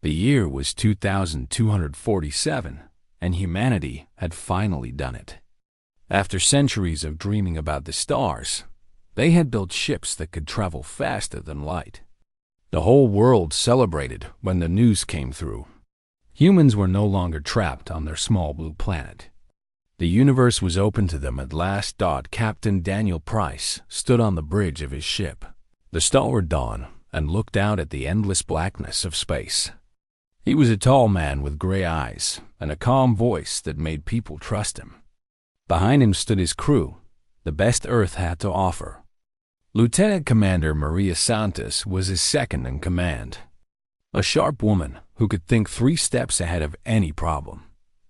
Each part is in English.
The year was 2247, and humanity had finally done it. After centuries of dreaming about the stars, they had built ships that could travel faster than light. The whole world celebrated when the news came through. Humans were no longer trapped on their small blue planet. The universe was open to them at last. Captain Daniel Price stood on the bridge of his ship, the stalwart dawn, and looked out at the endless blackness of space. He was a tall man with gray eyes and a calm voice that made people trust him. Behind him stood his crew, the best Earth had to offer. Lieutenant Commander Maria Santos was his second in command, a sharp woman who could think 3 steps ahead of any problem.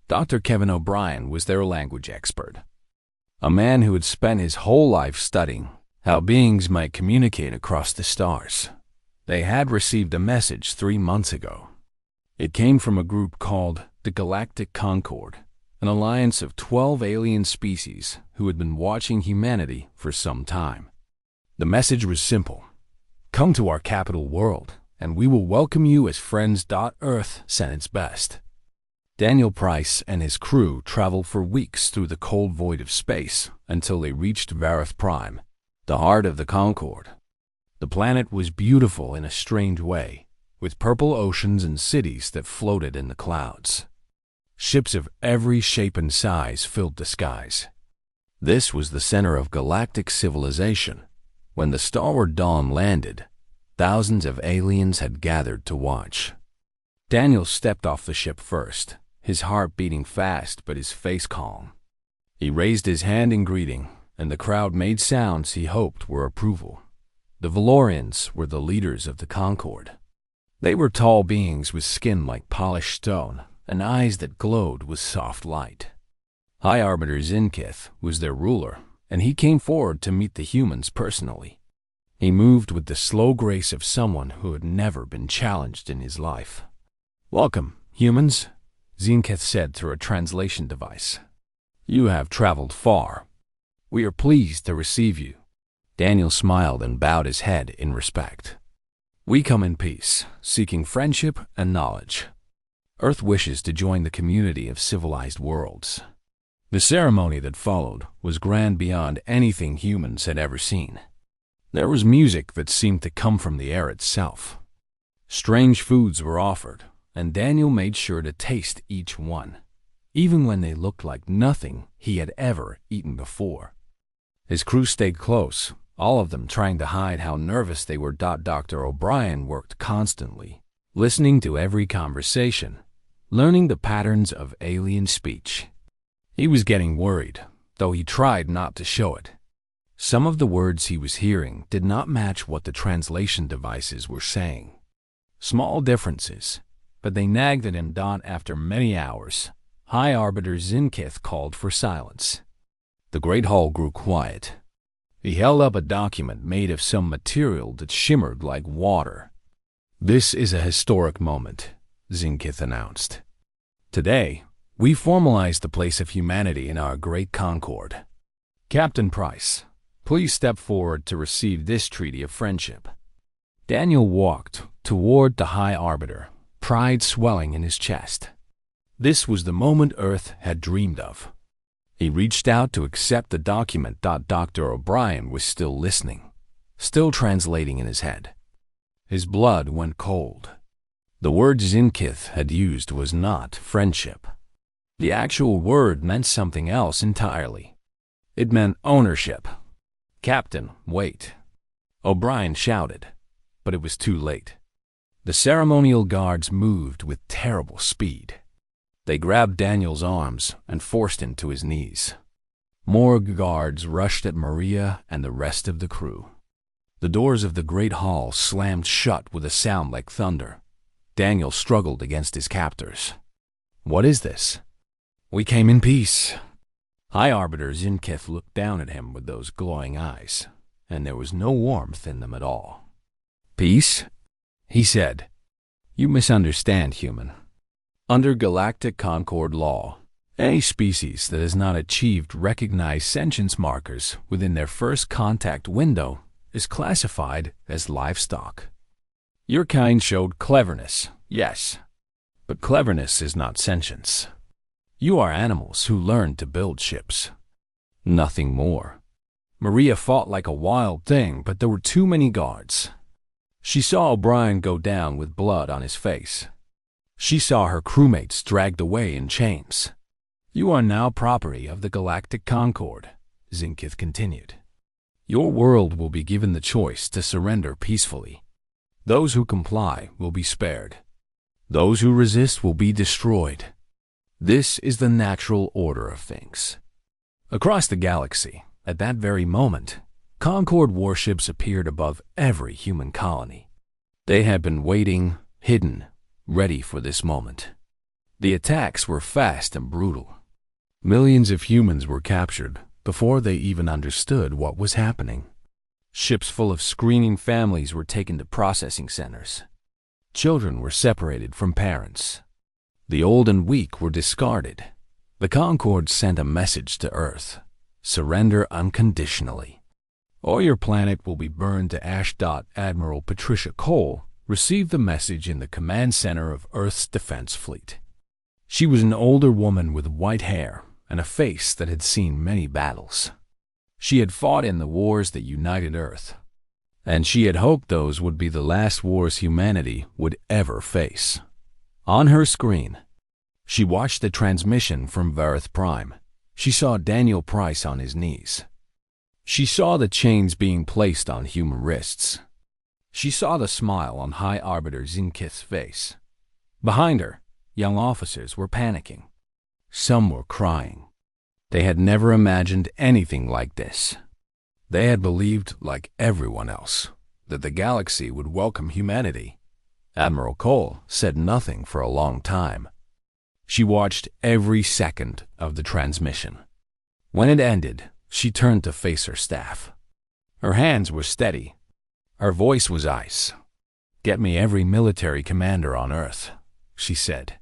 Dr. Kevin O'Brien was their language expert, a man who had spent his whole life studying how beings might communicate across the stars. They had received a message 3 months ago. It came from a group called the Galactic Concord, an alliance of 12 alien species who had been watching humanity for some time. The message was simple: come to our capital world, and we will welcome you as friends. Earth sent its best. Daniel Price and his crew traveled for weeks through the cold void of space until they reached Vareth Prime, the heart of the Concord. The planet was beautiful in a strange way, with purple oceans and cities that floated in the clouds. Ships of every shape and size filled the skies. This was the center of galactic civilization. When the stalwart dawn landed, thousands of aliens had gathered to watch. Daniel stepped off the ship first, his heart beating fast but his face calm. He raised his hand in greeting, and the crowd made sounds he hoped were approval. The Valorians were the leaders of the Concord. They were tall beings with skin like polished stone and eyes that glowed with soft light. High Arbiter Zinkith was their ruler, and he came forward to meet the humans personally. He moved with the slow grace of someone who had never been challenged in his life. "Welcome, humans," Zinkith said through a translation device. "You have traveled far. We are pleased to receive you." Daniel smiled and bowed his head in respect. "We come in peace, seeking friendship and knowledge. Earth wishes to join the community of civilized worlds." The ceremony that followed was grand beyond anything humans had ever seen. There was music that seemed to come from the air itself. Strange foods were offered, and Daniel made sure to taste each one, even when they looked like nothing he had ever eaten before. His crew stayed close, all of them trying to hide how nervous they were. Dr. O'Brien worked constantly, listening to every conversation, learning the patterns of alien speech. He was getting worried, though he tried not to show it. Some of the words he was hearing did not match what the translation devices were saying. Small differences, but they nagged at him. After many hours, High Arbiter Zinkith called for silence. The great hall grew quiet. He held up a document made of some material that shimmered like water. "This is a historic moment," Zinkith announced. "Today, we formalize the place of humanity in our great Concord. Captain Price, please step forward to receive this treaty of friendship." Daniel walked toward the High Arbiter, pride swelling in his chest. This was the moment Earth had dreamed of. He reached out to accept the document. Dr. O'Brien was still listening, still translating in his head. His blood went cold. The word Zinkith had used was not friendship. The actual word meant something else entirely. It meant ownership. "Captain, wait," O'Brien shouted, but it was too late. The ceremonial guards moved with terrible speed. They grabbed Daniel's arms and forced him to his knees. More guards rushed at Maria and the rest of the crew. The doors of the great hall slammed shut with a sound like thunder. Daniel struggled against his captors. "What is this?" "We came in peace." High Arbiter Zinkith looked down at him with those glowing eyes, and there was no warmth in them at all. "Peace?" he said. "You misunderstand, human. Under Galactic Concord law, any species that has not achieved recognized sentience markers within their first contact window is classified as livestock. Your kind showed cleverness, yes, But cleverness is not sentience. You are animals who learn to build ships. Nothing more. Maria fought like a wild thing, but there were too many guards. She saw O'Brien go down with blood on his face. She saw her crewmates dragged away in chains. You are now property of the Galactic Concord, Zinkith continued. Your world will be given the choice to surrender peacefully. Those who comply will be spared. Those who resist will be destroyed. This is the natural order of things. Across the galaxy, at that very moment, Concord warships appeared above every human colony. They had been waiting, hidden, ready for this moment. The attacks were fast and brutal. Millions of humans were captured before they even understood what was happening. Ships full of screaming families were taken to processing centers. Children were separated from parents. The old and weak were discarded. The Concord sent a message to Earth: surrender unconditionally, or your planet will be burned to ash. Admiral Patricia Cole received the message in the command center of Earth's defense fleet. She was an older woman with white hair and a face that had seen many battles. She had fought in the wars that united Earth, and she had hoped those would be the last wars humanity would ever face. On her screen, she watched the transmission from Vareth Prime. She saw Daniel Price on his knees. She saw the chains being placed on human wrists. She saw the smile on High Arbiter Zinkith's face. Behind her, young officers were panicking. Some were crying. They had never imagined anything like this. They had believed, like everyone else, that the galaxy would welcome humanity. Admiral Cole said nothing for a long time. She watched every second of the transmission. When it ended, she turned to face her staff. Her hands were steady. Her voice was ice. "Get me every military commander on Earth," she said.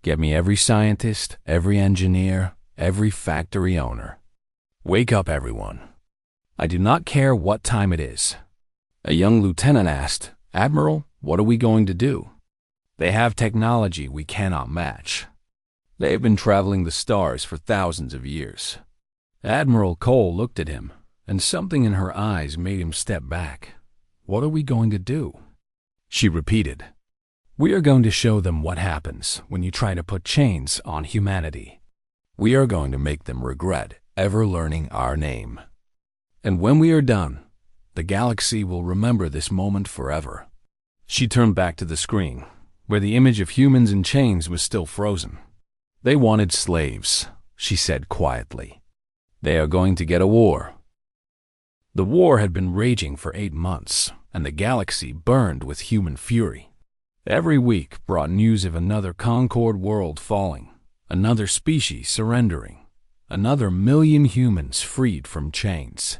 "Get me every scientist, every engineer, every factory owner. Wake up, everyone. I do not care what time it is." A young lieutenant asked, "Admiral, what are we going to do?" "They have technology we cannot match. They have been traveling the stars for thousands of years." Admiral Cole looked at him, and something in her eyes made him step back. "What are we going to do?" She repeated, "We are going to show them what happens when you try to put chains on humanity. We are going to make them regret ever learning our name. And when we are done, the galaxy will remember this moment forever." She turned back to the screen, where the image of humans in chains was still frozen. "They wanted slaves," she said quietly. "They are going to get a war." The war had been raging for 8 months, and the galaxy burned with human fury. Every week brought news of another Concord world falling, another species surrendering, another million humans freed from chains.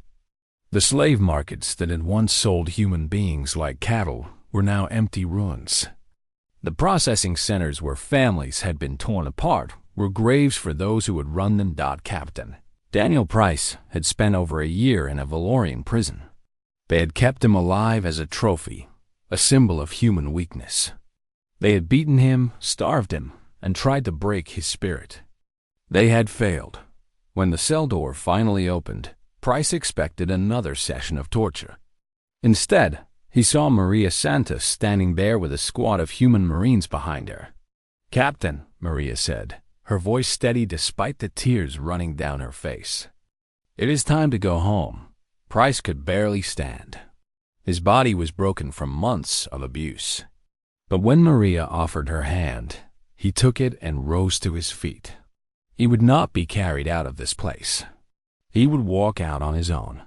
The slave markets that had once sold human beings like cattle were now empty ruins. The processing centers where families had been torn apart were graves for those who had run them. Captain Daniel Price had spent over a year in a Valorian prison. They had kept him alive as a trophy, a symbol of human weakness. They had beaten him, starved him, and tried to break his spirit. They had failed. When the cell door finally opened, Price expected another session of torture. Instead, he saw Maria Santos standing there with a squad of human Marines behind her. "Captain," Maria said, her voice steady despite the tears running down her face. "It is time to go home." Price could barely stand. His body was broken from months of abuse. But when Maria offered her hand, he took it and rose to his feet. He would not be carried out of this place. He would walk out on his own.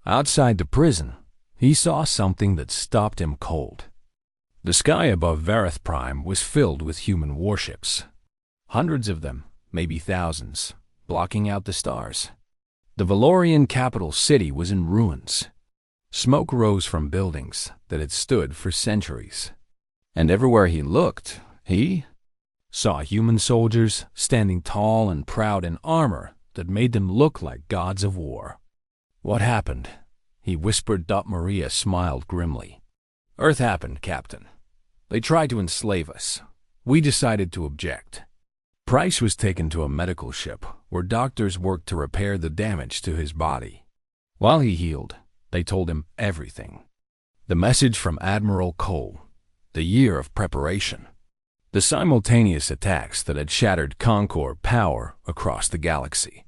Outside the prison, he saw something that stopped him cold. The sky above Vareth Prime was filled with human warships. Hundreds of them, maybe thousands, blocking out the stars. The Valorian capital city was in ruins. Smoke rose from buildings that had stood for centuries. And everywhere he looked, he saw human soldiers standing tall and proud in armor that made them look like gods of war. "What happened?" he whispered. Maria smiled grimly. "Earth happened, Captain. They tried to enslave us. we decided to object. Price was taken to a medical ship where doctors worked to repair the damage to his body. While he healed, they told him everything. The message from Admiral Cole, the year of preparation, the simultaneous attacks that had shattered Concord power across the galaxy,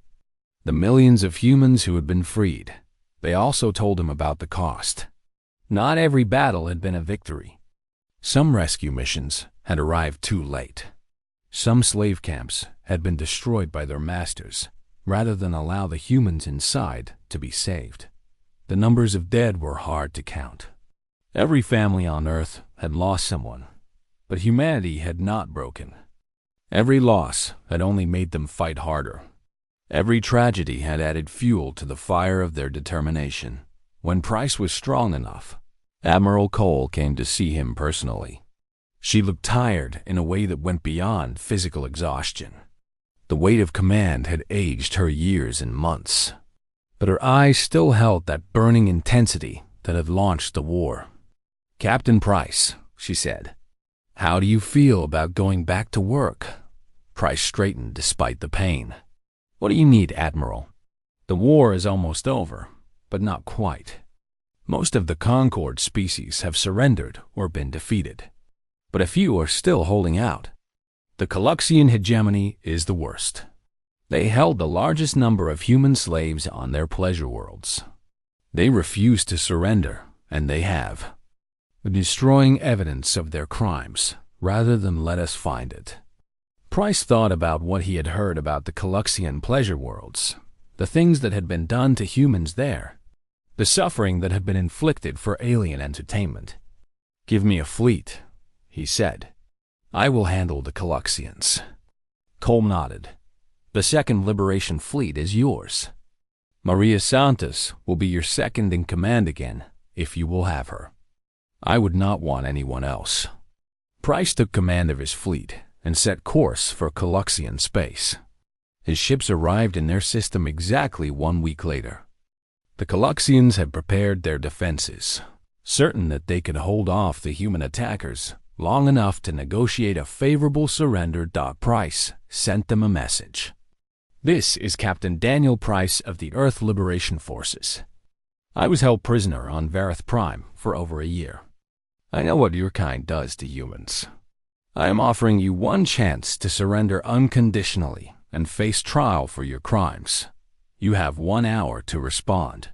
the millions of humans who had been freed. They also told him about the cost. Not every battle had been a victory. Some rescue missions had arrived too late. Some slave camps had been destroyed by their masters, rather than allow the humans inside to be saved. The numbers of dead were hard to count. Every family on Earth had lost someone, but humanity had not broken. Every loss had only made them fight harder. Every tragedy had added fuel to the fire of their determination. When Price was strong enough, Admiral Cole came to see him personally. She looked tired in a way that went beyond physical exhaustion. The weight of command had aged her years and months, but her eyes still held that burning intensity that had launched the war. "Captain Price," she said, "how do you feel about going back to work?" Price straightened despite the pain. "What do you need, Admiral?" "The war is almost over, but not quite. Most of the Concord species have surrendered or been defeated, but a few are still holding out. The Caluxian hegemony is the worst. They held the largest number of human slaves on their pleasure worlds. They refuse to surrender, and they have, destroying evidence of their crimes rather than let us find it." Price thought about what he had heard about the Caluxian pleasure worlds, the things that had been done to humans there, the suffering that had been inflicted for alien entertainment. "Give me a fleet," he said. "I will handle the Caluxians." Cole nodded. "The Second Liberation Fleet is yours. Maria Santos will be your second in command again, if you will have her. I would not want anyone else." Price took command of his fleet and set course for Caluxian space. His ships arrived in their system exactly 1 week later. The Caluxians had prepared their defenses, certain that they could hold off the human attackers long enough to negotiate a favorable surrender. Price sent them a message. "This is Captain Daniel Price of the Earth Liberation Forces. I was held prisoner on Vareth Prime for over a year. I know what your kind does to humans. I am offering you one chance to surrender unconditionally and face trial for your crimes. You have 1 hour to respond."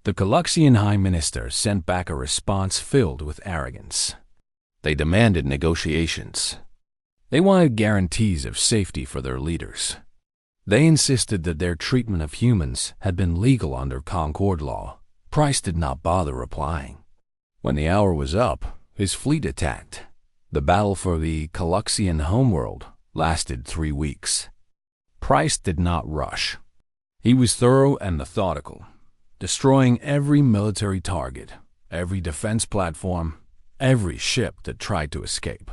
The Caluxian High Minister sent back a response filled with arrogance. They demanded negotiations. They wanted guarantees of safety for their leaders. They insisted that their treatment of humans had been legal under Concord law. Price did not bother replying. When the hour was up, his fleet attacked. The battle for the Caluxian homeworld lasted 3 weeks. Price did not rush. He was thorough and methodical, destroying every military target, every defense platform, every ship that tried to escape.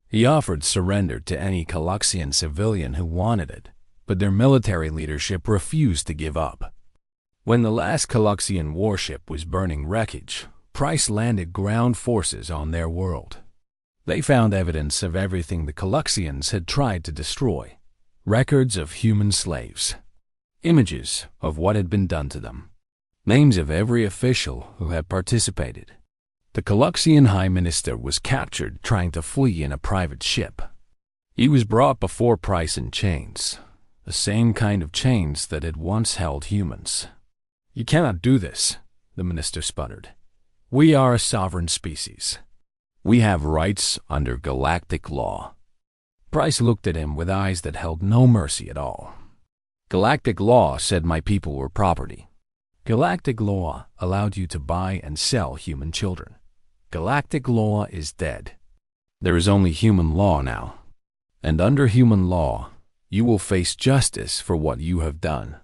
He offered surrender to any Caluxian civilian who wanted it, but their military leadership refused to give up. When the last Caluxian warship was burning wreckage, Price landed ground forces on their world. They found evidence of everything the Caluxians had tried to destroy: records of human slaves, images of what had been done to them, names of every official who had participated. The Caluxian High Minister was captured trying to flee in a private ship. He was brought before Price in chains, the same kind of chains that had once held humans. "You cannot do this," the minister sputtered. "We are a sovereign species. We have rights under galactic law." Price looked at him with eyes that held no mercy at all. "Galactic law said my people were property. Galactic law allowed you to buy and sell human children. Galactic law is dead. There is only human law now. And under human law, you will face justice for what you have done."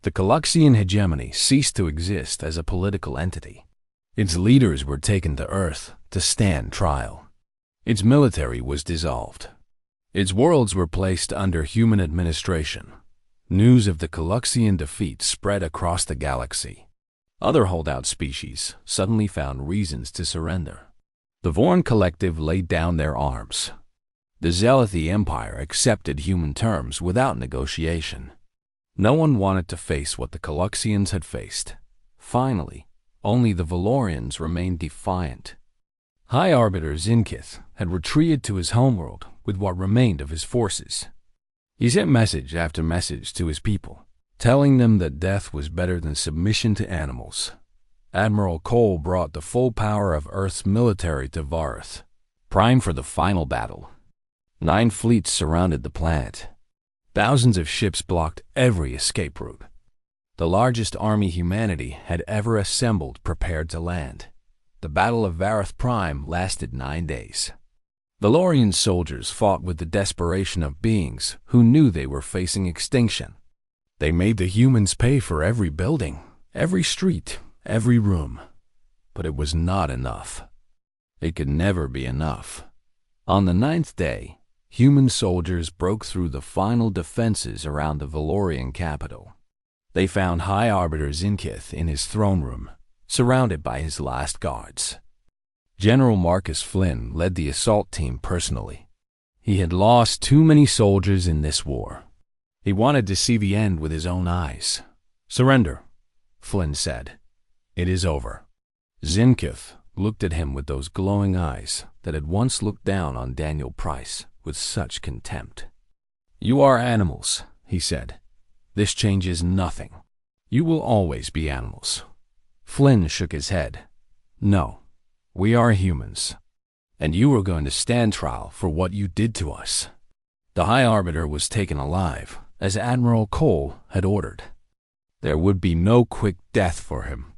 The Caluxian hegemony ceased to exist as a political entity. Its leaders were taken to Earth to stand trial. Its military was dissolved. Its worlds were placed under human administration. News of the Caluxian defeat spread across the galaxy. Other holdout species suddenly found reasons to surrender. The Vorn Collective laid down their arms. The Zealothi Empire accepted human terms without negotiation. No one wanted to face what the Coluxians had faced. Finally, only the Valorians remained defiant. High Arbiter Zinkith had retreated to his homeworld with what remained of his forces. He sent message after message to his people, telling them that death was better than submission to animals. Admiral Cole brought the full power of Earth's military to Varith, primed for the final battle. 9 fleets surrounded the planet. Thousands of ships blocked every escape route. The largest army humanity had ever assembled prepared to land. The Battle of Varith Prime lasted 9 days. Valorian soldiers fought with the desperation of beings who knew they were facing extinction. They made the humans pay for every building, every street, every room. But it was not enough. It could never be enough. On the 9th day, human soldiers broke through the final defenses around the Valorian capital. They found High Arbiter Zinkith in his throne room, surrounded by his last guards. General Marcus Flynn led the assault team personally. He had lost too many soldiers in this war. He wanted to see the end with his own eyes. "Surrender," Flynn said. "It is over." Zinkith looked at him with those glowing eyes that had once looked down on Daniel Price with such contempt. "You are animals," he said. "This changes nothing. You will always be animals." Flynn shook his head. "No, we are humans, and you are going to stand trial for what you did to us." The High Arbiter was taken alive, as Admiral Cole had ordered. There would be no quick death for him.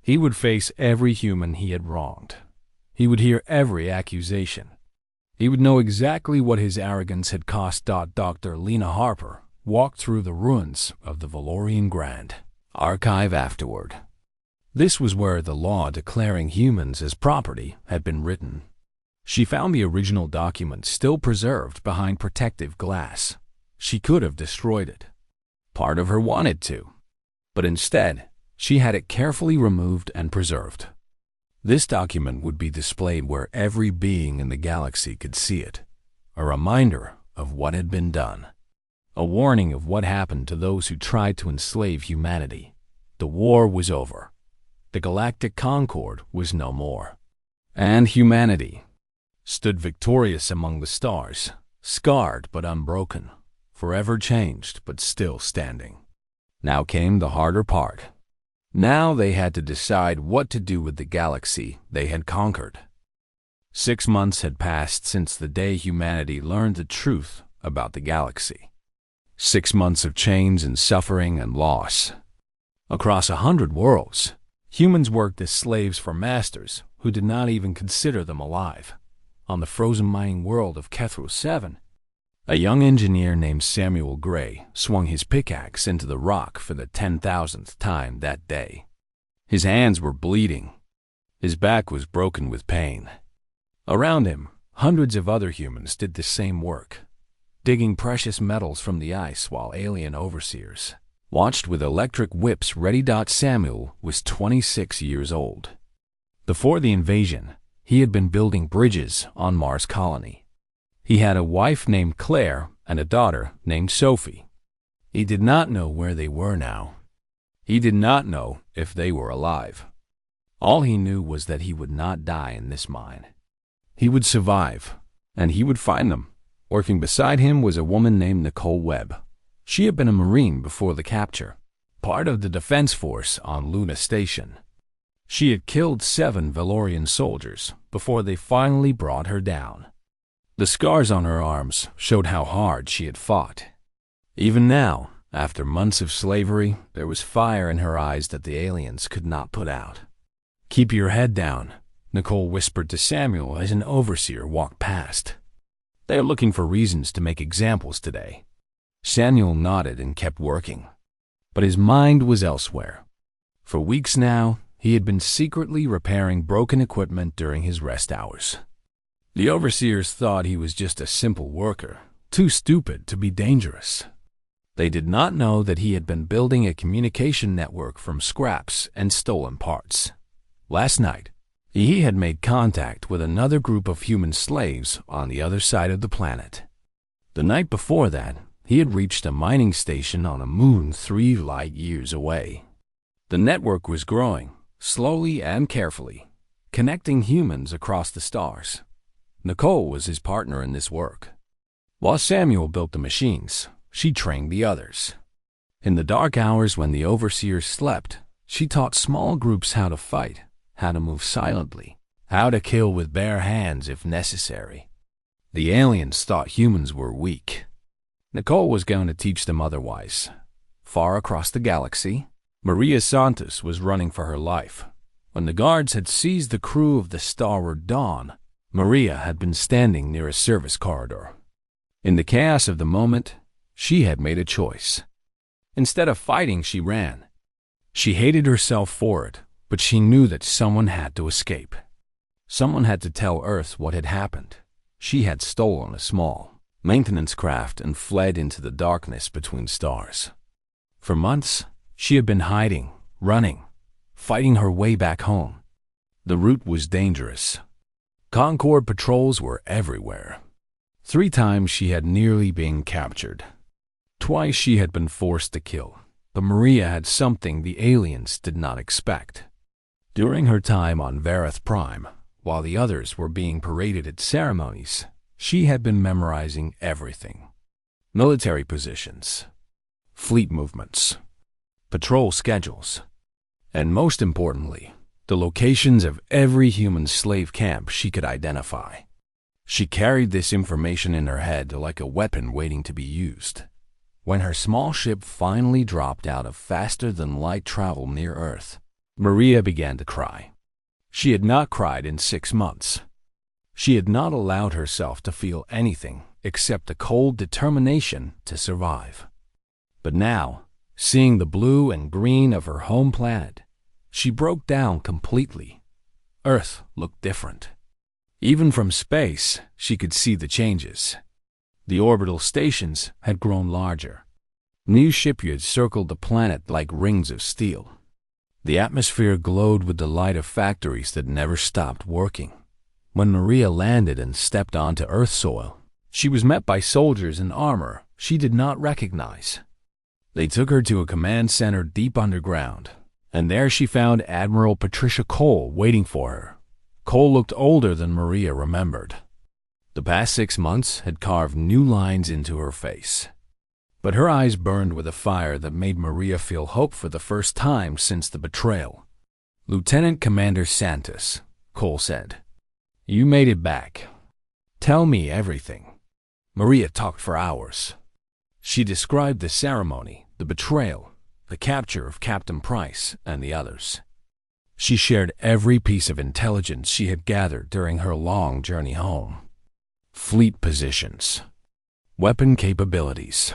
He would face every human he had wronged. He would hear every accusation. He would know exactly what his arrogance had cost. Dr. Lena Harper walked through the ruins of the Valorian Grand Archive afterward. This was where the law declaring humans as property had been written. She found the original document still preserved behind protective glass. She could have destroyed it. Part of her wanted to. But instead, she had it carefully removed and preserved. This document would be displayed where every being in the galaxy could see it, a reminder of what had been done, a warning of what happened to those who tried to enslave humanity. The war was over. The galactic concord was no more. And humanity stood victorious among the stars, scarred but unbroken, forever changed but still standing. Now came the harder part. Now they had to decide what to do with the galaxy they had conquered. 6 months had passed since the day humanity learned the truth about the galaxy. 6 months of chains and suffering and loss. Across 100 worlds, humans worked as slaves for masters who did not even consider them alive. On the frozen mining world of Kethru 7, a young engineer named Samuel Gray swung his pickaxe into the rock for the 10,000th time that day. His hands were bleeding. His back was broken with pain. Around him, hundreds of other humans did the same work, digging precious metals from the ice while alien overseers watched with electric whips ready. Samuel was 26 years old. Before the invasion, he had been building bridges on Mars Colony. He had a wife named Claire and a daughter named Sophie. He did not know where they were now. He did not know if they were alive. All he knew was that he would not die in this mine. He would survive, and he would find them. Working beside him was a woman named Nicole Webb. She had been a Marine before the capture, part of the defense force on Luna Station. She had killed 7 Valorian soldiers before they finally brought her down. The scars on her arms showed how hard she had fought. Even now, after months of slavery, there was fire in her eyes that the aliens could not put out. "Keep your head down," Nicole whispered to Samuel as an overseer walked past. "They are looking for reasons to make examples today." Samuel nodded and kept working. But his mind was elsewhere. For weeks now, he had been secretly repairing broken equipment during his rest hours. The overseers thought he was just a simple worker, too stupid to be dangerous. They did not know that he had been building a communication network from scraps and stolen parts. Last night, He had made contact with another group of human slaves on the other side of the planet. The night before that, he had reached a mining station on a moon 3 light years away. The network was growing, slowly and carefully, connecting humans across the stars. Nicole was his partner in this work. While Samuel built the machines, she trained the others. In the dark hours when the overseers slept, she taught small groups how to fight, how to move silently, how to kill with bare hands if necessary. The aliens thought humans were weak. Nicole was going to teach them otherwise. Far across the galaxy, Maria Santos was running for her life. When the guards had seized the crew of the Starward Dawn, Maria had been standing near a service corridor. In the chaos of the moment, she had made a choice. Instead of fighting, she ran. She hated herself for it, but she knew that someone had to escape. Someone had to tell Earth what had happened. She had stolen a small maintenance craft and fled into the darkness between stars. For months, she had been hiding, running, fighting her way back home. The route was dangerous. Concord patrols were everywhere. 3 times she had nearly been captured. Twice she had been forced to kill, but Maria had something the aliens did not expect. During her time on Vareth Prime, while the others were being paraded at ceremonies, she had been memorizing everything. Military positions, fleet movements, patrol schedules, and most importantly, the locations of every human slave camp she could identify. She carried this information in her head like a weapon waiting to be used. When her small ship finally dropped out of faster-than-light travel near Earth, Maria began to cry. She had not cried in 6 months. She had not allowed herself to feel anything except a cold determination to survive. But now, seeing the blue and green of her home planet, she broke down completely. Earth looked different. Even from space, she could see the changes. The orbital stations had grown larger. New shipyards circled the planet like rings of steel. The atmosphere glowed with the light of factories that never stopped working. When Maria landed and stepped onto Earth soil, she was met by soldiers in armor she did not recognize. They took her to a command center deep underground, and there she found Admiral Patricia Cole waiting for her. Cole looked older than Maria remembered. The past 6 months had carved new lines into her face. But her eyes burned with a fire that made Maria feel hope for the first time since the betrayal. "Lieutenant Commander Santos," Cole said, "you made it back. Tell me everything." Maria talked for hours. She described the ceremony, the betrayal, the capture of Captain Price and the others. She shared every piece of intelligence she had gathered during her long journey home. Fleet positions, weapon capabilities,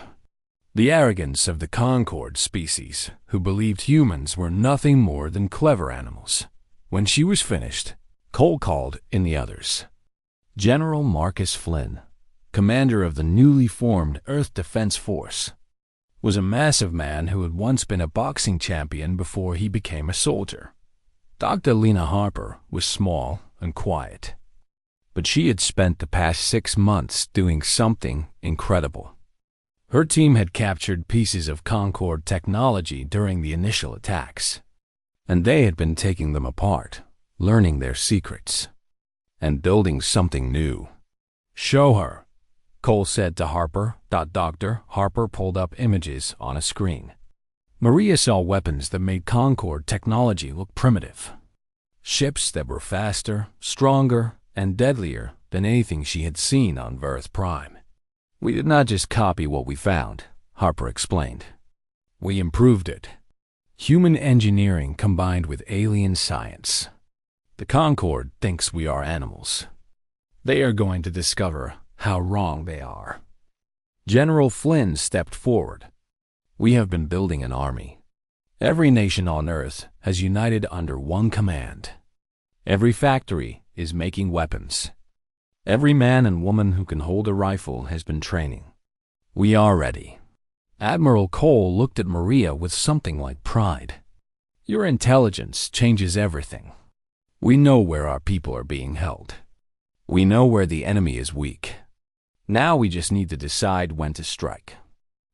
the arrogance of the Concord species, who believed humans were nothing more than clever animals. When she was finished, Cole called in the others. General Marcus Flynn, commander of the newly formed Earth Defense Force, was a massive man who had once been a boxing champion before he became a soldier. Dr. Lena Harper was small and quiet, but she had spent the past 6 months doing something incredible. Her team had captured pieces of Concord technology during the initial attacks, and they had been taking them apart, learning their secrets, and building something new. "Show her," Cole said to Harper. Dr. Harper pulled up images on a screen. Maria saw weapons that made Concord technology look primitive. Ships that were faster, stronger, and deadlier than anything she had seen on Vareth Prime. "We did not just copy what we found," Harper explained. "We improved it. Human engineering combined with alien science. The Concord thinks we are animals. They are going to discover how wrong they are." General Flynn stepped forward. "We have been building an army. Every nation on Earth has united under one command. Every factory is making weapons. Every man and woman who can hold a rifle has been training. We are ready." Admiral Cole looked at Maria with something like pride. "Your intelligence changes everything. We know where our people are being held. We know where the enemy is weak. Now we just need to decide when to strike."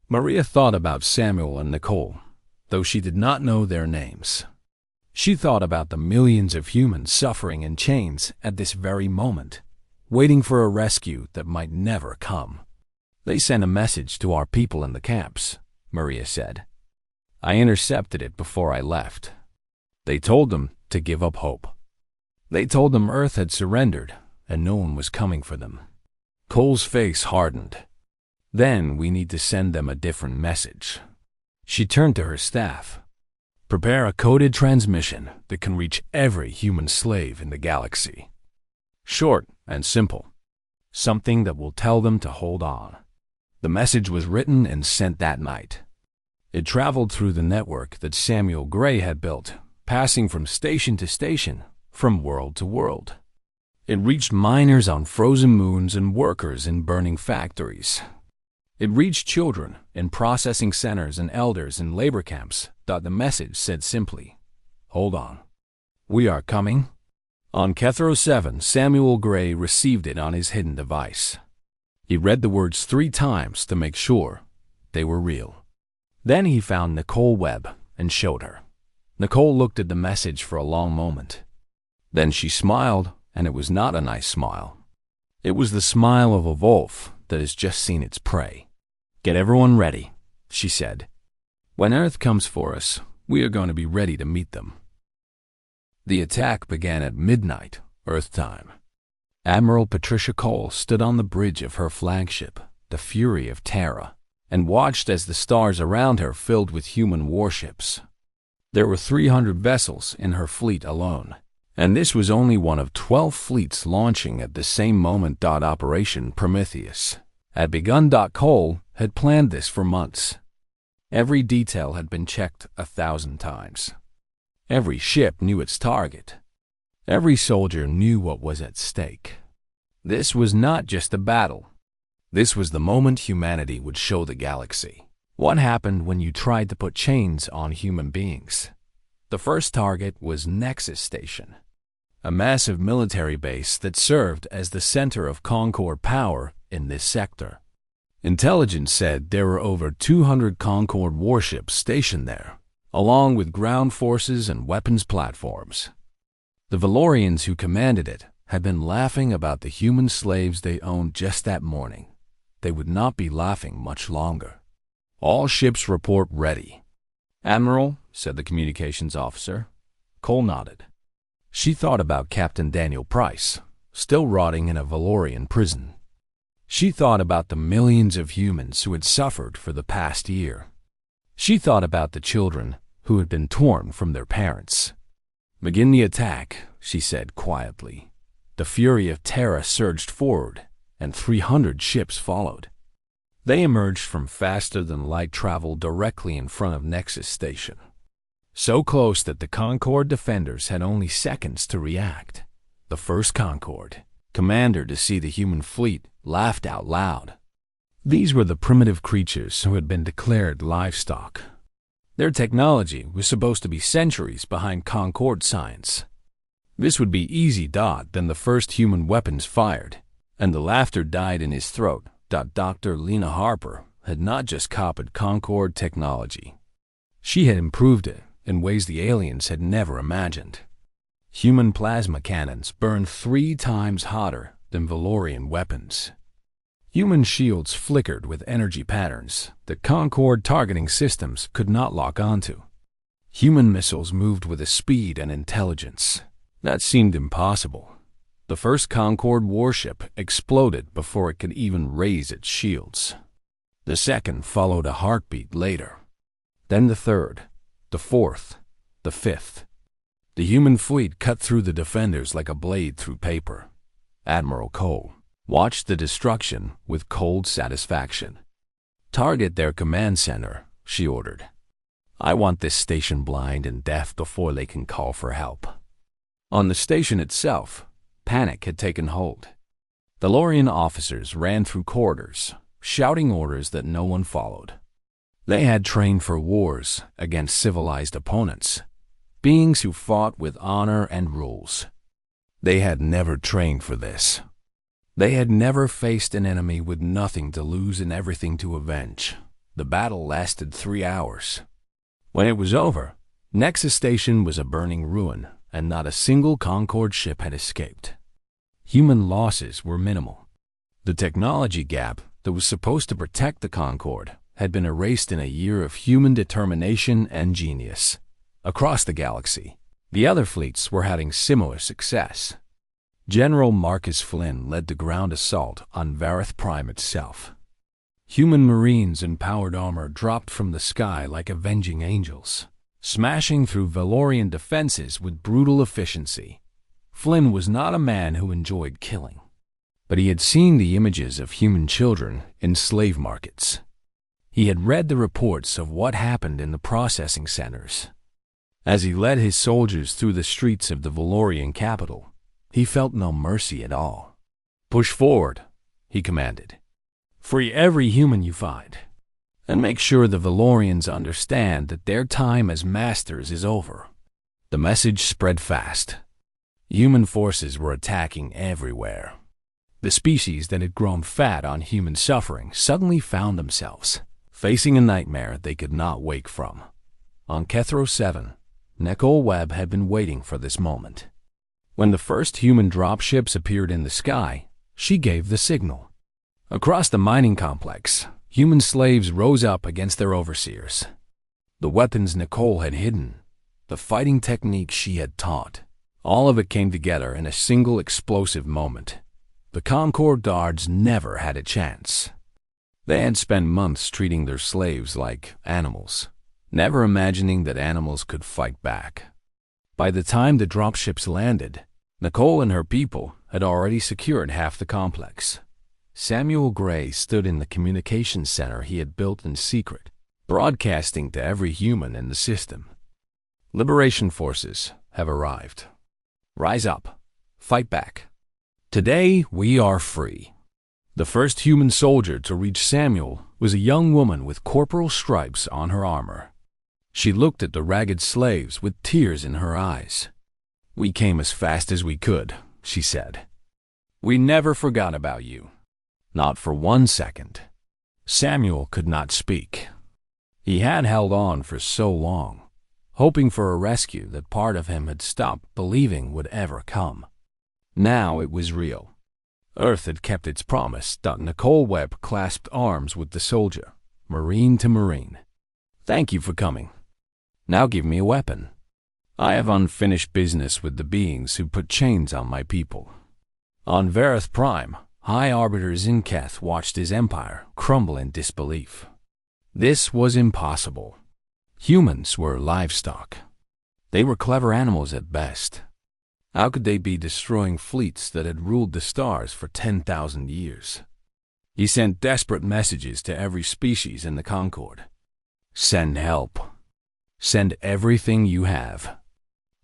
Maria thought about Samuel and Nicole, though she did not know their names. She thought about the millions of humans suffering in chains at this very moment, waiting for a rescue that might never come. "They sent a message to our people in the camps," Maria said. "I intercepted it before I left. They told them to give up hope. They told them Earth had surrendered and no one was coming for them." Cole's face hardened. "Then we need to send them a different message." She turned to her staff. "Prepare a coded transmission that can reach every human slave in the galaxy. Short and simple. Something that will tell them to hold on." The message was written and sent that night. It traveled through the network that Samuel Gray had built, passing from station to station, from world to world. It reached miners on frozen moons and workers in burning factories. It reached children in processing centers and elders in labor camps. The message said simply, "Hold on. We are coming." On Kethro 7, Samuel Gray received it on his hidden device. He read the words 3 times to make sure they were real. Then he found Nicole Webb and showed her. Nicole looked at the message for a long moment. Then she smiled, and it was not a nice smile. It was the smile of a wolf that has just seen its prey. "Get everyone ready," she said. "When Earth comes for us, we are going to be ready to meet them." The attack began at midnight, Earth time. Admiral Patricia Cole stood on the bridge of her flagship, the Fury of Terra, and watched as the stars around her filled with human warships. There were 300 vessels in her fleet alone, and this was only one of 12 fleets launching at the same moment. Operation Prometheus had begun. Cole had planned this for months. Every detail had been checked 1,000 times. Every ship knew its target. Every soldier knew what was at stake. This was not just a battle. This was the moment humanity would show the galaxy what happened when you tried to put chains on human beings. The first target was Nexus Station, a massive military base that served as the center of Concord power in this sector. Intelligence said there were over 200 Concord warships stationed there, along with ground forces and weapons platforms. The Valorians who commanded it had been laughing about the human slaves they owned just that morning. They would not be laughing much longer. "All ships report ready." "Admiral," said the communications officer. Cole nodded. She thought about Captain Daniel Price, still rotting in a Valorian prison. She thought about the millions of humans who had suffered for the past year. She thought about the children who had been torn from their parents. "Begin the attack," she said quietly. The Fury of Terra surged forward, and 300 ships followed. They emerged from faster-than-light travel directly in front of Nexus Station, so close that the Concord defenders had only seconds to react. The first Concord commander to see the human fleet laughed out loud. These were the primitive creatures who had been declared livestock. Their technology was supposed to be centuries behind Concord science. This would be easy. Then the first human weapons fired, and the laughter died in his throat. Dr. Lena Harper had not just copied Concord technology. She had improved it in ways the aliens had never imagined. Human plasma cannons burned 3 times hotter than Valorian weapons. Human shields flickered with energy patterns that Concord targeting systems could not lock onto. Human missiles moved with a speed and intelligence that seemed impossible. The first Concord warship exploded before it could even raise its shields. The second followed a heartbeat later. Then the third, the fourth, the fifth. The human fleet cut through the defenders like a blade through paper. Admiral Cole watched the destruction with cold satisfaction. "Target their command center," she ordered. "I want this station blind and deaf before they can call for help." On the station itself, panic had taken hold. Valorian officers ran through corridors, shouting orders that no one followed. They had trained for wars against civilized opponents, beings who fought with honor and rules. They had never trained for this. They had never faced an enemy with nothing to lose and everything to avenge. The battle lasted 3 hours. When it was over, Nexus Station was a burning ruin, and not a single Concorde ship had escaped. Human losses were minimal. The technology gap that was supposed to protect the Concorde had been erased in a year of human determination and genius. Across the galaxy, the other fleets were having similar success. General Marcus Flynn led the ground assault on Vareth Prime itself. Human marines in powered armor dropped from the sky like avenging angels, smashing through Valorian defenses with brutal efficiency. Flynn was not a man who enjoyed killing, but he had seen the images of human children in slave markets. He had read the reports of what happened in the processing centers. As he led his soldiers through the streets of the Valorian capital, he felt no mercy at all. "Push forward," he commanded. "Free every human you find, and make sure the Valorians understand that their time as masters is over." The message spread fast. Human forces were attacking everywhere. The species that had grown fat on human suffering suddenly found themselves facing a nightmare they could not wake from. On Kethro 7, Nicole Webb had been waiting for this moment. When the first human dropships appeared in the sky, she gave the signal. Across the mining complex, human slaves rose up against their overseers. The weapons Nicole had hidden, the fighting techniques she had taught, all of it came together in a single explosive moment. The Concorde guards never had a chance. They had spent months treating their slaves like animals, never imagining that animals could fight back. By the time the dropships landed, Nicole and her people had already secured half the complex. Samuel Gray stood in the communications center he had built in secret, broadcasting to every human in the system. "Liberation forces have arrived. Rise up. Fight back. Today we are free." The first human soldier to reach Samuel was a young woman with corporal stripes on her armor. She looked at the ragged slaves with tears in her eyes. "We came as fast as we could," she said. "We never forgot about you. Not for 1 second." Samuel could not speak. He had held on for so long, hoping for a rescue that part of him had stopped believing would ever come. Now it was real. Earth had kept its promise. Nicole Webb clasped arms with the soldier, Marine to Marine. "Thank you for coming. Now give me a weapon. I have unfinished business with the beings who put chains on my people." On Vareth Prime, High Arbiter Zinketh watched his empire crumble in disbelief. This was impossible. Humans were livestock. They were clever animals at best. How could they be destroying fleets that had ruled the stars for 10,000 years? He sent desperate messages to every species in the Concorde. "Send help. Send everything you have.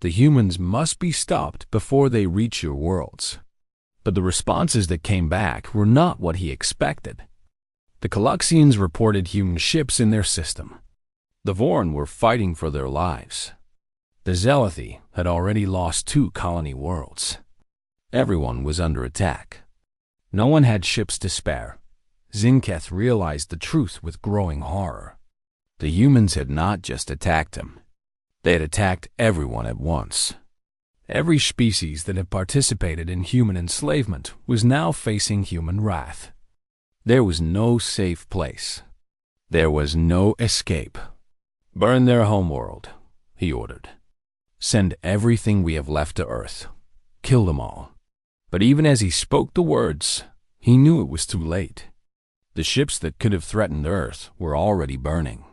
The humans must be stopped before they reach your worlds." But the responses that came back were not what he expected. The Coluxians reported human ships in their system. The Vorn were fighting for their lives. The Zealothi had already lost 2 colony worlds. Everyone was under attack. No one had ships to spare. Zinketh realized the truth with growing horror. The humans had not just attacked him. They had attacked everyone at once. Every species that had participated in human enslavement was now facing human wrath. There was no safe place. There was no escape. "Burn their homeworld," he ordered. "Send everything we have left to Earth. Kill them all." But even as he spoke the words, he knew it was too late. The ships that could have threatened Earth were already burning.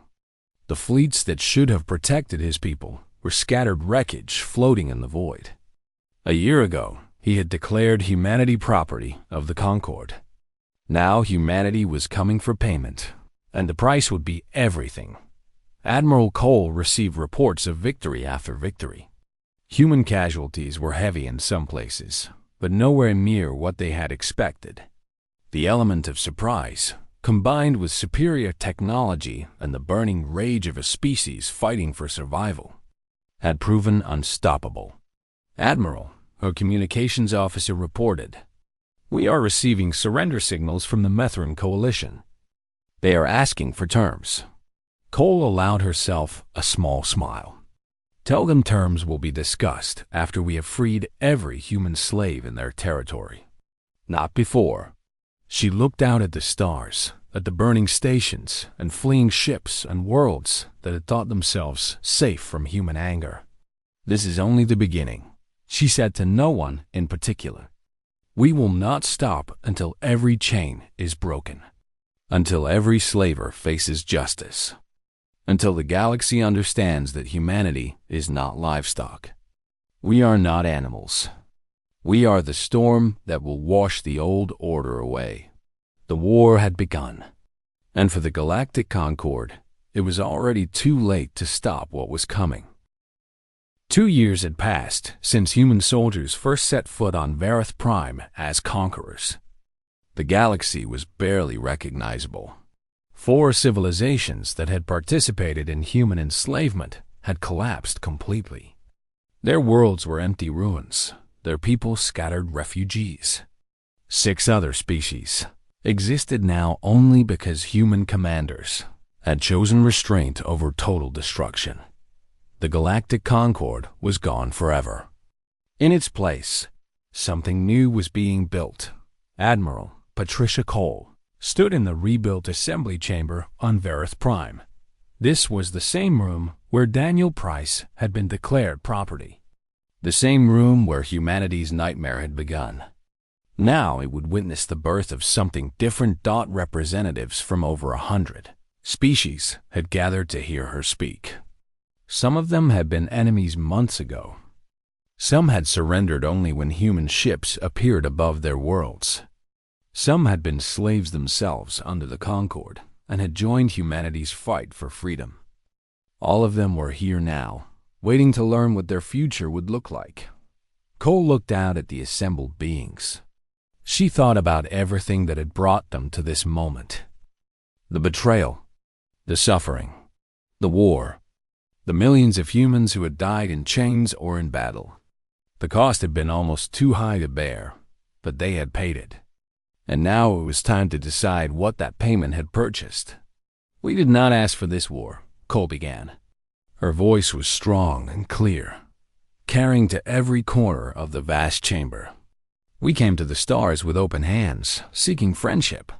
The fleets that should have protected his people were scattered wreckage floating in the void. A year ago, he had declared humanity property of the Concorde. Now humanity was coming for payment, and the price would be everything. Admiral Cole received reports of victory after victory. Human casualties were heavy in some places, but nowhere near what they had expected. The element of surprise, combined with superior technology and the burning rage of a species fighting for survival, had proven unstoppable. Admiral, her communications officer reported. "We are receiving surrender signals from the Methrin Coalition. They are asking for terms." Cole allowed herself a small smile. "Tell them terms will be discussed after we have freed every human slave in their territory. Not before." She looked out at the stars, at the burning stations and fleeing ships and worlds that had thought themselves safe from human anger. "This is only the beginning," she said to no one in particular. "We will not stop until every chain is broken, until every slaver faces justice, until the galaxy understands that humanity is not livestock. We are not animals. We are the storm that will wash the old order away." The war had begun, and for the Galactic Concord, it was already too late to stop what was coming. 2 years had passed since human soldiers first set foot on Vareth Prime as conquerors. The galaxy was barely recognizable. 4 civilizations that had participated in human enslavement had collapsed completely. Their worlds were empty ruins, their people scattered refugees. 6 other species existed now only because human commanders had chosen restraint over total destruction. The Galactic Concord was gone forever. In its place, something new was being built. Admiral Patricia Cole stood in the rebuilt assembly chamber on Vareth Prime. This was the same room where Daniel Price had been declared property. The same room where humanity's nightmare had begun. Now it would witness the birth of something different. Representatives from over 100 species had gathered to hear her speak. Some of them had been enemies months ago. Some had surrendered only when human ships appeared above their worlds. Some had been slaves themselves under the Concord and had joined humanity's fight for freedom. All of them were here now, waiting to learn what their future would look like. Cole looked out at the assembled beings. She thought about everything that had brought them to this moment. The betrayal, the suffering, the war, the millions of humans who had died in chains or in battle. The cost had been almost too high to bear, but they had paid it. And now it was time to decide what that payment had purchased. "We did not ask for this war," Cole began. Her voice was strong and clear, carrying to every corner of the vast chamber. "We came to the stars with open hands, seeking friendship.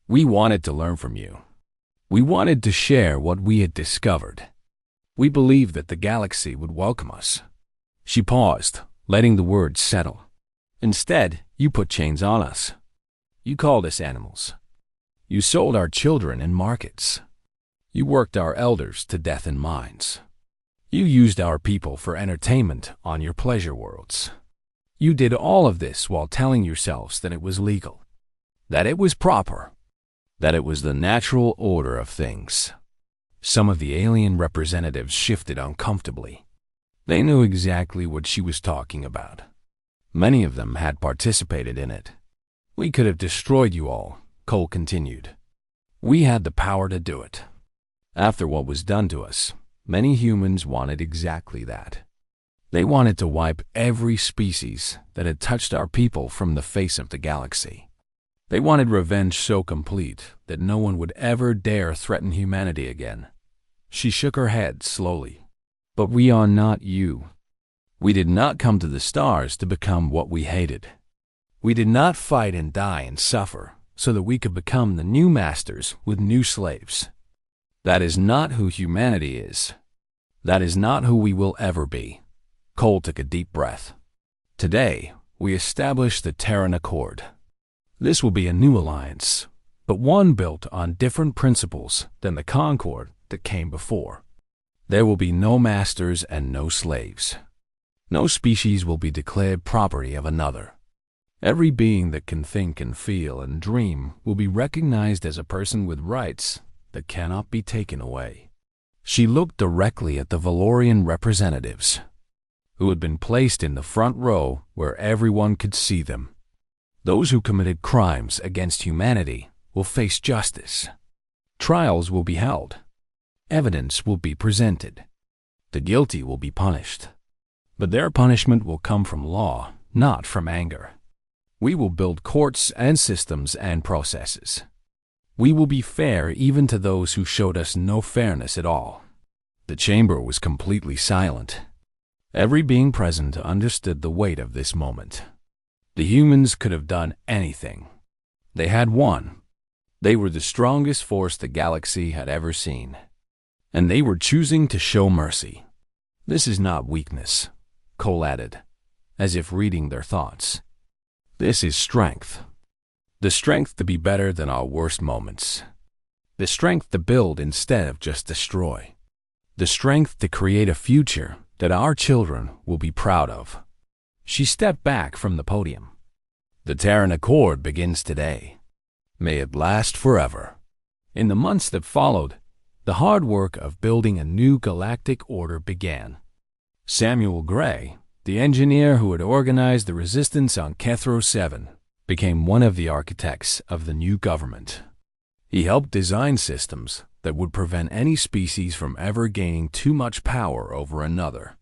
We wanted to learn from you. We wanted to share what we had discovered. We believed that the galaxy would welcome us." She paused, letting the words settle. "Instead, you put chains on us. You called us animals. You sold our children in markets. You worked our elders to death in mines. You used our people for entertainment on your pleasure worlds. You did all of this while telling yourselves that it was legal, that it was proper, that it was the natural order of things." Some of the alien representatives shifted uncomfortably. They knew exactly what she was talking about. Many of them had participated in it. "We could have destroyed you all," Cole continued. "We had the power to do it. After what was done to us, many humans wanted exactly that. They wanted to wipe every species that had touched our people from the face of the galaxy. They wanted revenge so complete that no one would ever dare threaten humanity again." She shook her head slowly. "But we are not you. We did not come to the stars to become what we hated. We did not fight and die and suffer so that we could become the new masters with new slaves. That is not who humanity is. That is not who we will ever be." Cole took a deep breath. "Today, we establish the Terran Accord. This will be a new alliance, but one built on different principles than the Concord that came before. There will be no masters and no slaves. No species will be declared property of another. Every being that can think and feel and dream will be recognized as a person with rights that cannot be taken away." She looked directly at the Valorian representatives, who had been placed in the front row where everyone could see them. "Those who committed crimes against humanity will face justice. Trials will be held. Evidence will be presented. The guilty will be punished. But their punishment will come from law, not from anger. We will build courts and systems and processes. We will be fair even to those who showed us no fairness at all." The chamber was completely silent. Every being present understood the weight of this moment. The humans could have done anything. They had won. They were the strongest force the galaxy had ever seen. And they were choosing to show mercy. "This is not weakness," Cole added, as if reading their thoughts. "This is strength. The strength to be better than our worst moments. The strength to build instead of just destroy. The strength to create a future that our children will be proud of." She stepped back from the podium. "The Terran Accord begins today. May it last forever." In the months that followed, the hard work of building a new galactic order began. Samuel Gray, the engineer who had organized the resistance on Kethro 7, became one of the architects of the new government. He helped design systems that would prevent any species from ever gaining too much power over another.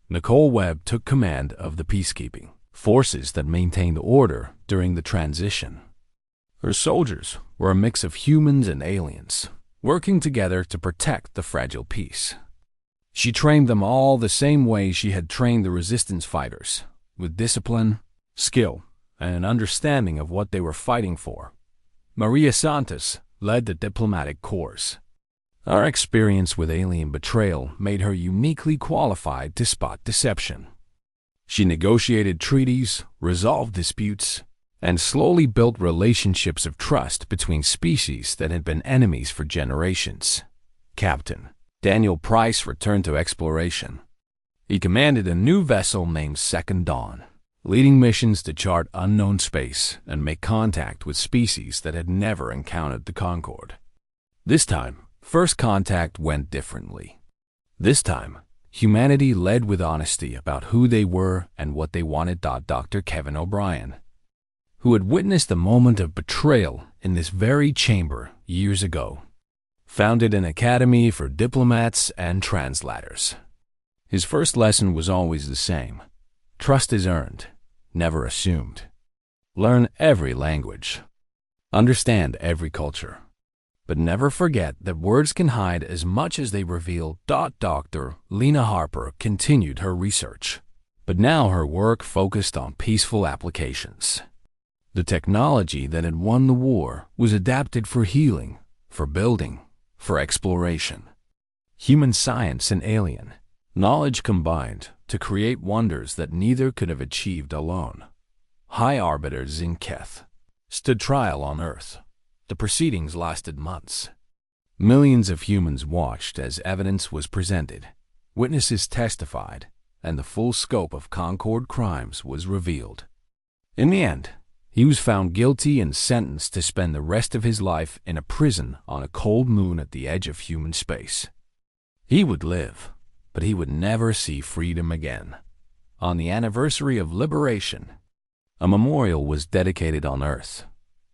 Nicole Webb took command of the peacekeeping forces that maintained order during the transition. Her soldiers were a mix of humans and aliens, working together to protect the fragile peace. She trained them all the same way she had trained the resistance fighters, with discipline, skill, and an understanding of what they were fighting for. Maria Santos led the diplomatic corps. Our experience with alien betrayal made her uniquely qualified to spot deception. She negotiated treaties, resolved disputes, and slowly built relationships of trust between species that had been enemies for generations. Captain Daniel Price returned to exploration. He commanded a new vessel named Second Dawn, leading missions to chart unknown space and make contact with species that had never encountered the Concord. This time, first contact went differently. This time, humanity led with honesty about who they were and what they wanted. Dr. Kevin O'Brien, who had witnessed a moment of betrayal in this very chamber years ago, founded an academy for diplomats and translators. His first lesson was always the same. Trust is earned, never assumed. Learn every language. Understand every culture. But never forget that words can hide as much as they reveal. Dr. Lena Harper continued her research, but now her work focused on peaceful applications. The technology that had won the war was adapted for healing, for building, for exploration. Human science and alien knowledge combined to create wonders that neither could have achieved alone. High arbiters in Keth stood trial on Earth. The proceedings lasted months. Millions of humans watched as evidence was presented, witnesses testified, and the full scope of Concord crimes was revealed. In the end, he was found guilty and sentenced to spend the rest of his life in a prison on a cold moon at the edge of human space. He would live, but he would never see freedom again. On the anniversary of liberation, a memorial was dedicated on Earth.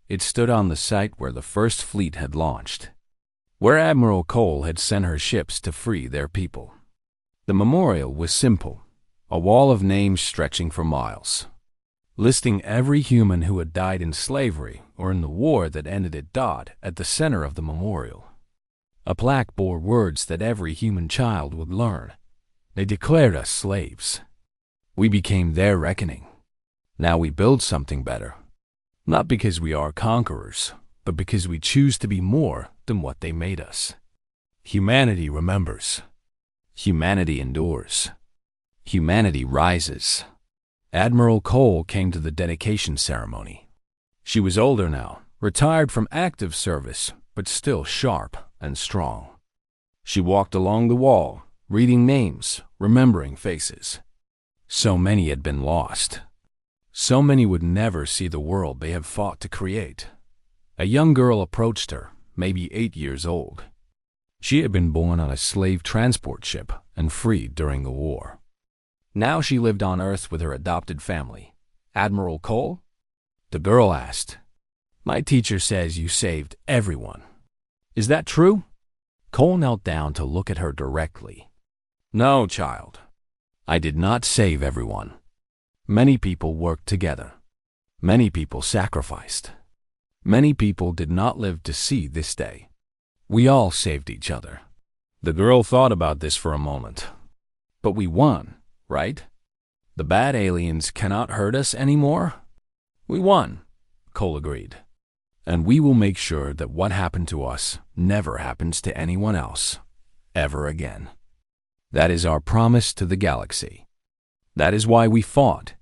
It stood on the site where the first fleet had launched, where Admiral Cole had sent her ships to free their people. The memorial was simple, a wall of names stretching for miles, listing every human who had died in slavery or in the war that ended it. At the center of the memorial, a plaque bore words that every human child would learn. They declared us slaves. We became their reckoning. Now we build something better. Not because we are conquerors, but because we choose to be more than what they made us. Humanity remembers. Humanity endures. Humanity rises. Admiral Cole came to the dedication ceremony. She was older now, retired from active service, but still sharp and strong. She walked along the wall, reading names, remembering faces. So many had been lost. So many would never see the world they had fought to create. A young girl approached her, maybe 8 years old. She had been born on a slave transport ship and freed during the war. Now she lived on Earth with her adopted family. Admiral Cole? The girl asked. My teacher says you saved everyone. Is that true? Cole knelt down to look at her directly. No, child. I did not save everyone. Many people worked together. Many people sacrificed. Many people did not live to see this day. We all saved each other." The girl thought about this for a moment. "But we won, right? The bad aliens cannot hurt us anymore?" "We won," Cole agreed. "And we will make sure that what happened to us never happens to anyone else, ever again. That is our promise to the galaxy. That is why we fought."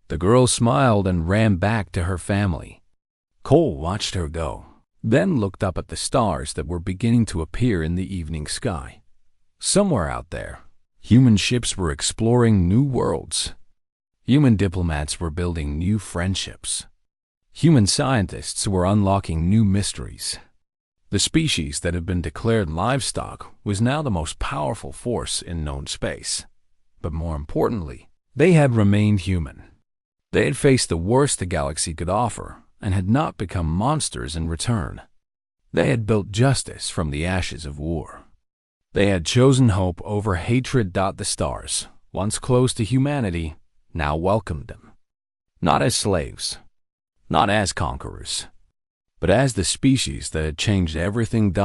The girl smiled and ran back to her family. Cole watched her go, then looked up at the stars that were beginning to appear in the evening sky. Somewhere out there, human ships were exploring new worlds. Human diplomats were building new friendships. Human scientists were unlocking new mysteries. The species that had been declared livestock was now the most powerful force in known space. But more importantly, they had remained human. They had faced the worst the galaxy could offer and had not become monsters in return. They had built justice from the ashes of war. They had chosen hope over hatred. The stars, once close to humanity, now welcomed them. Not as slaves, not as conquerors, but as the species that had changed everything.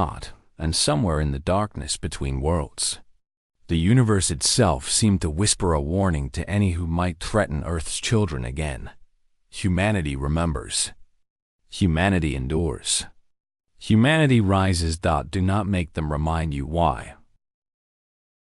And somewhere in the darkness between worlds, the universe itself seemed to whisper a warning to any who might threaten Earth's children again. Humanity remembers. Humanity endures. Humanity rises. Do not make them remind you why